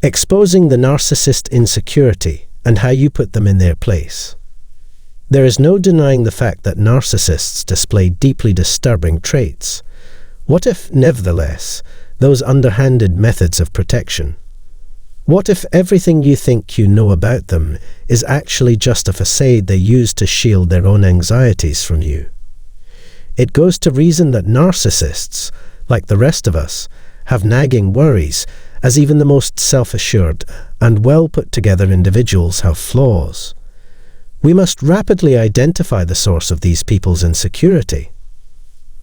Exposing the narcissist insecurity and how you put them in their place. There is no denying the fact that narcissists display deeply disturbing traits. What if, nevertheless, those underhanded methods of protection? What if everything you think you know about them is actually just a facade they use to shield their own anxieties from you? It goes to reason that narcissists, like the rest of us, have nagging worries, as even the most self-assured and well-put-together individuals have flaws. We must rapidly identify the source of these people's insecurity.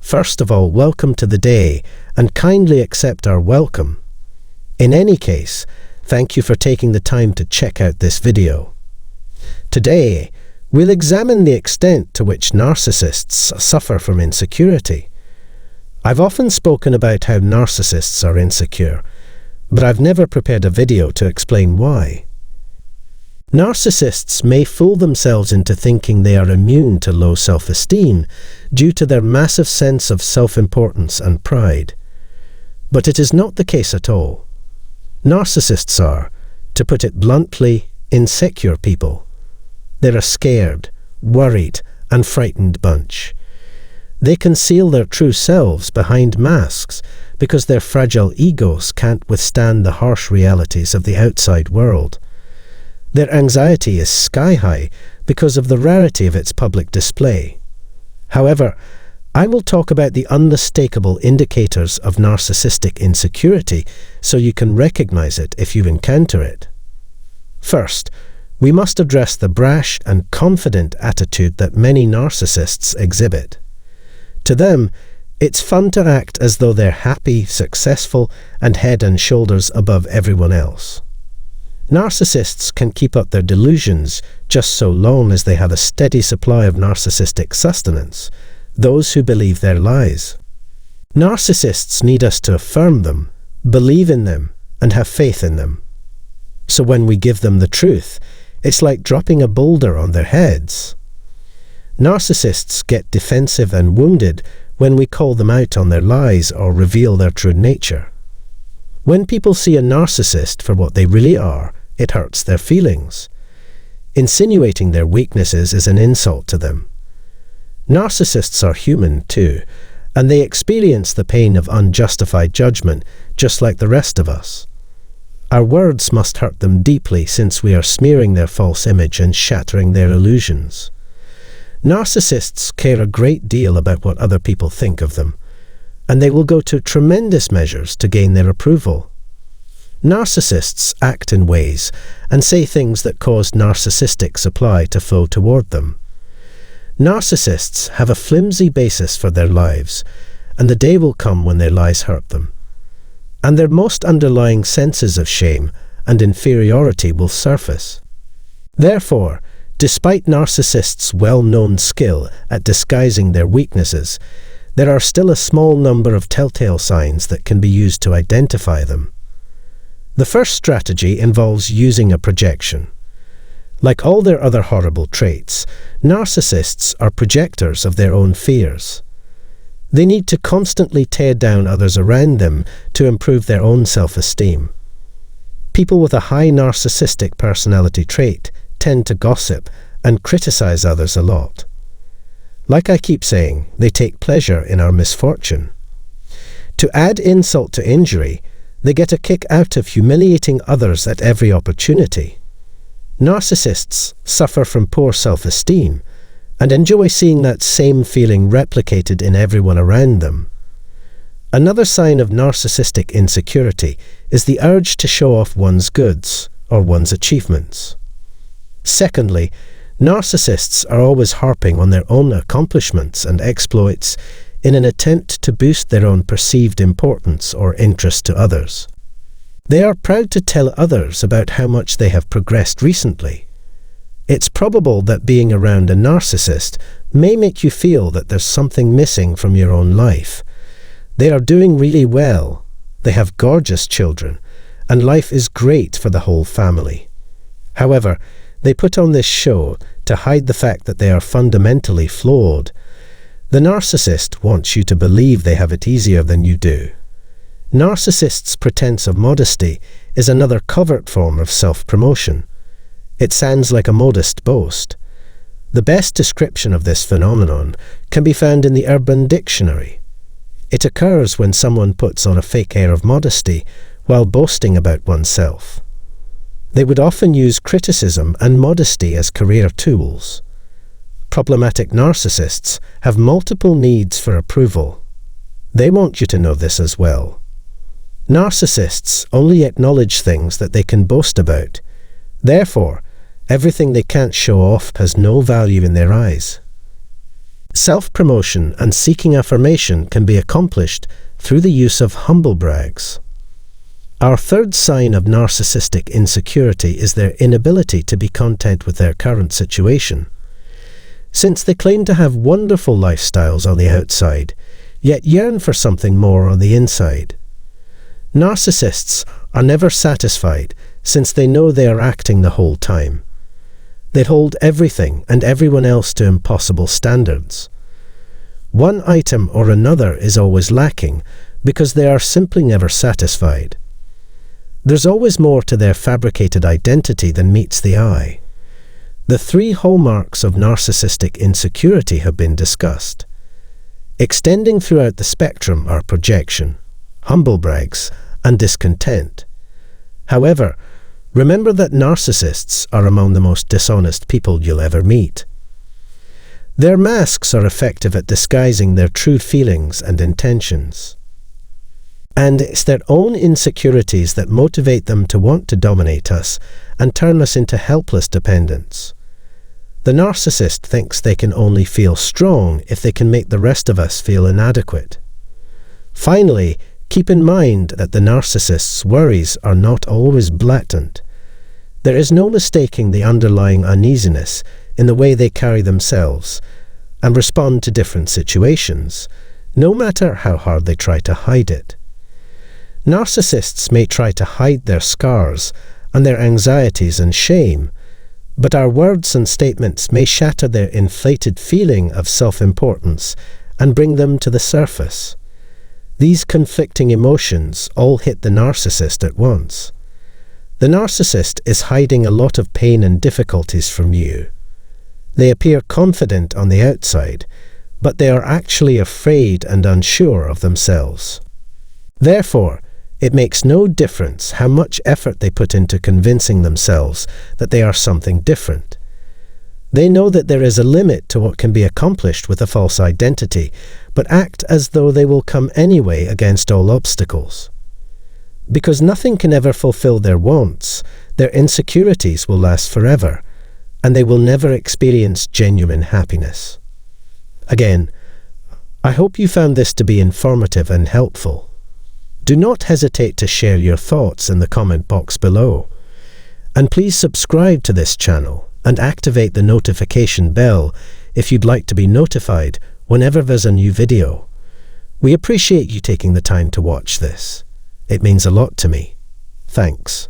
First of all, welcome to the day, and kindly accept our welcome. In any case, thank you for taking the time to check out this video. Today, we'll examine the extent to which narcissists suffer from insecurity. I've often spoken about how narcissists are insecure, but I've never prepared a video to explain why. Narcissists may fool themselves into thinking they are immune to low self-esteem due to their massive sense of self-importance and pride. But it is not the case at all. Narcissists are, to put it bluntly, insecure people. They're a scared, worried, and frightened bunch. They conceal their true selves behind masks because their fragile egos can't withstand the harsh realities of the outside world. Their anxiety is sky-high because of the rarity of its public display. However, I will talk about the unmistakable indicators of narcissistic insecurity so you can recognize it if you encounter it. First, we must address the brash and confident attitude that many narcissists exhibit. To them, it's fun to act as though they're happy, successful, and head and shoulders above everyone else. Narcissists can keep up their delusions just so long as they have a steady supply of narcissistic sustenance, those who believe their lies. Narcissists need us to affirm them, believe in them, and have faith in them. So when we give them the truth, it's like dropping a boulder on their heads. Narcissists get defensive and wounded when we call them out on their lies or reveal their true nature. When people see a narcissist for what they really are, it hurts their feelings. Insinuating their weaknesses is an insult to them. Narcissists are human too, and they experience the pain of unjustified judgment just like the rest of us. Our words must hurt them deeply since we are smearing their false image and shattering their illusions. Narcissists care a great deal about what other people think of them, and they will go to tremendous measures to gain their approval. Narcissists act in ways and say things that cause narcissistic supply to flow toward them. Narcissists have a flimsy basis for their lives, and the day will come when their lies hurt them. And their most underlying senses of shame and inferiority will surface. Therefore, despite narcissists' well-known skill at disguising their weaknesses, there are still a small number of telltale signs that can be used to identify them. The first strategy involves using a projection. Like all their other horrible traits, narcissists are projectors of their own fears. They need to constantly tear down others around them to improve their own self-esteem. People with a high narcissistic personality trait tend to gossip and criticize others a lot. Like I keep saying, they take pleasure in our misfortune. To add insult to injury, they get a kick out of humiliating others at every opportunity. Narcissists suffer from poor self-esteem and enjoy seeing that same feeling replicated in everyone around them. Another sign of narcissistic insecurity is the urge to show off one's goods or one's achievements. Secondly, narcissists are always harping on their own accomplishments and exploits in an attempt to boost their own perceived importance or interest to others. They are proud to tell others about how much they have progressed recently. It's probable that being around a narcissist may make you feel that there's something missing from your own life. They are doing really well, they have gorgeous children, and life is great for the whole family. However, they put on this show to hide the fact that they are fundamentally flawed. The narcissist wants you to believe they have it easier than you do. Narcissists' pretense of modesty is another covert form of self-promotion. It sounds like a modest boast. The best description of this phenomenon can be found in the Urban Dictionary. It occurs when someone puts on a fake air of modesty while boasting about oneself. They would often use criticism and modesty as career tools. Problematic narcissists have multiple needs for approval. They want you to know this as well. Narcissists only acknowledge things that they can boast about. Therefore, everything they can't show off has no value in their eyes. Self-promotion and seeking affirmation can be accomplished through the use of humble brags. Our third sign of narcissistic insecurity is their inability to be content with their current situation. Since they claim to have wonderful lifestyles on the outside, yet yearn for something more on the inside. Narcissists are never satisfied since they know they are acting the whole time. They hold everything and everyone else to impossible standards. One item or another is always lacking because they are simply never satisfied. There's always more to their fabricated identity than meets the eye. The three hallmarks of narcissistic insecurity have been discussed. Extending throughout the spectrum are projection, humble brags, and discontent. However, remember that narcissists are among the most dishonest people you'll ever meet. Their masks are effective at disguising their true feelings and intentions. And it's their own insecurities that motivate them to want to dominate us and turn us into helpless dependents. The narcissist thinks they can only feel strong if they can make the rest of us feel inadequate. Finally, keep in mind that the narcissist's worries are not always blatant. There is no mistaking the underlying uneasiness in the way they carry themselves and respond to different situations, no matter how hard they try to hide it. Narcissists may try to hide their scars and their anxieties and shame, but our words and statements may shatter their inflated feeling of self-importance and bring them to the surface. These conflicting emotions all hit the narcissist at once. The narcissist is hiding a lot of pain and difficulties from you. They appear confident on the outside, but they are actually afraid and unsure of themselves. Therefore, it makes no difference how much effort they put into convincing themselves that they are something different. They know that there is a limit to what can be accomplished with a false identity, but act as though they will come anyway against all obstacles. Because nothing can ever fulfill their wants, their insecurities will last forever, and they will never experience genuine happiness. Again, I hope you found this to be informative and helpful. Do not hesitate to share your thoughts in the comment box below. And please subscribe to this channel and activate the notification bell if you'd like to be notified whenever there's a new video. We appreciate you taking the time to watch this. It means a lot to me. Thanks.